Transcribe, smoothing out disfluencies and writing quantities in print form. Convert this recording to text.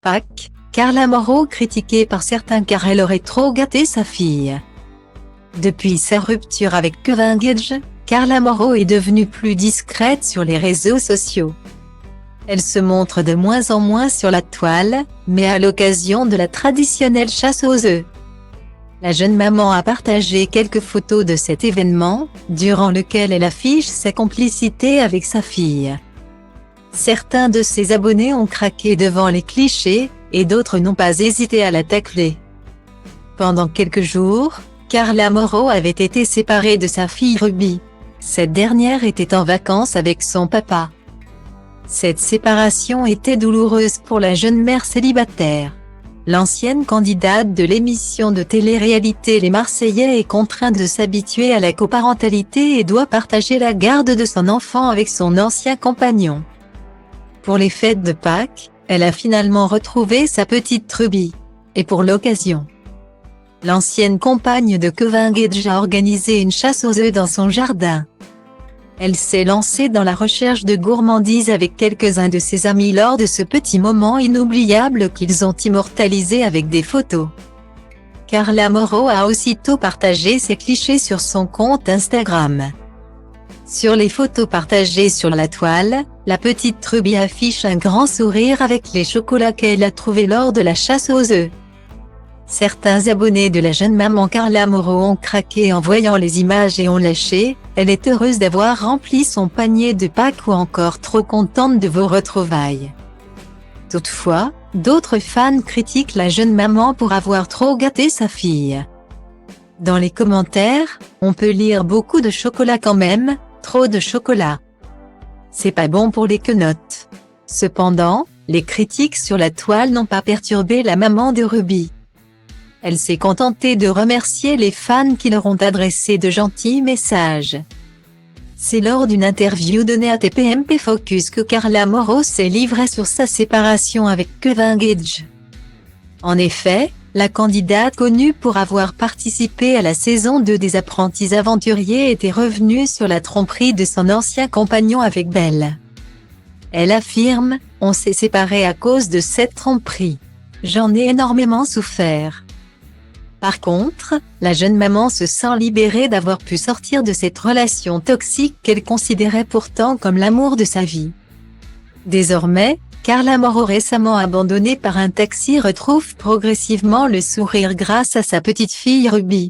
Pâques, Carla Morrow critiquée par certains car elle aurait trop gâté sa fille. Depuis sa rupture avec Kevin Gage, Carla Morrow est devenue plus discrète sur les réseaux sociaux. Elle se montre de moins en moins sur la toile, mais à l'occasion de la traditionnelle chasse aux œufs. La jeune maman a partagé quelques photos de cet événement, durant lequel elle affiche sa complicité avec sa fille. Certains de ses abonnés ont craqué devant les clichés, et d'autres n'ont pas hésité à la tacler. Pendant quelques jours, Carla Morrow avait été séparée de sa fille Ruby. Cette dernière était en vacances avec son papa. Cette séparation était douloureuse pour la jeune mère célibataire. L'ancienne candidate de l'émission de télé-réalité Les Marseillais est contrainte de s'habituer à la coparentalité et doit partager la garde de son enfant avec son ancien compagnon. Pour les fêtes de Pâques, elle a finalement retrouvé sa petite Ruby. Et pour l'occasion, l'ancienne compagne de Kevin Gage a organisé une chasse aux œufs dans son jardin. Elle s'est lancée dans la recherche de gourmandises avec quelques-uns de ses amis lors de ce petit moment inoubliable qu'ils ont immortalisé avec des photos. Carla Morrow a aussitôt partagé ses clichés sur son compte Instagram. Sur les photos partagées sur la toile, la petite Ruby affiche un grand sourire avec les chocolats qu'elle a trouvés lors de la chasse aux œufs. Certains abonnés de la jeune maman Carla Morrow ont craqué en voyant les images et ont lâché « Elle est heureuse d'avoir rempli son panier de Pâques » ou encore « Trop contente de vos retrouvailles ». Toutefois, d'autres fans critiquent la jeune maman pour avoir trop gâté sa fille. Dans les commentaires, on peut lire beaucoup de chocolat quand même, trop de chocolat. C'est pas bon pour les quenottes. Cependant, les critiques sur la toile n'ont pas perturbé la maman de Ruby. Elle s'est contentée de remercier les fans qui leur ont adressé de gentils messages. C'est lors d'une interview donnée à TPMP Focus que Carla Morrow s'est livrée sur sa séparation avec Kevin Gage. En effet, la candidate connue pour avoir participé à la saison 2 des Apprentis Aventuriers était revenue sur la tromperie de son ancien compagnon avec Belle. Elle affirme « On s'est séparés à cause de cette tromperie. J'en ai énormément souffert. » Par contre, la jeune maman se sent libérée d'avoir pu sortir de cette relation toxique qu'elle considérait pourtant comme l'amour de sa vie. Désormais, Carla Morrow, récemment abandonnée par un taxi, retrouve progressivement le sourire grâce à sa petite fille Ruby.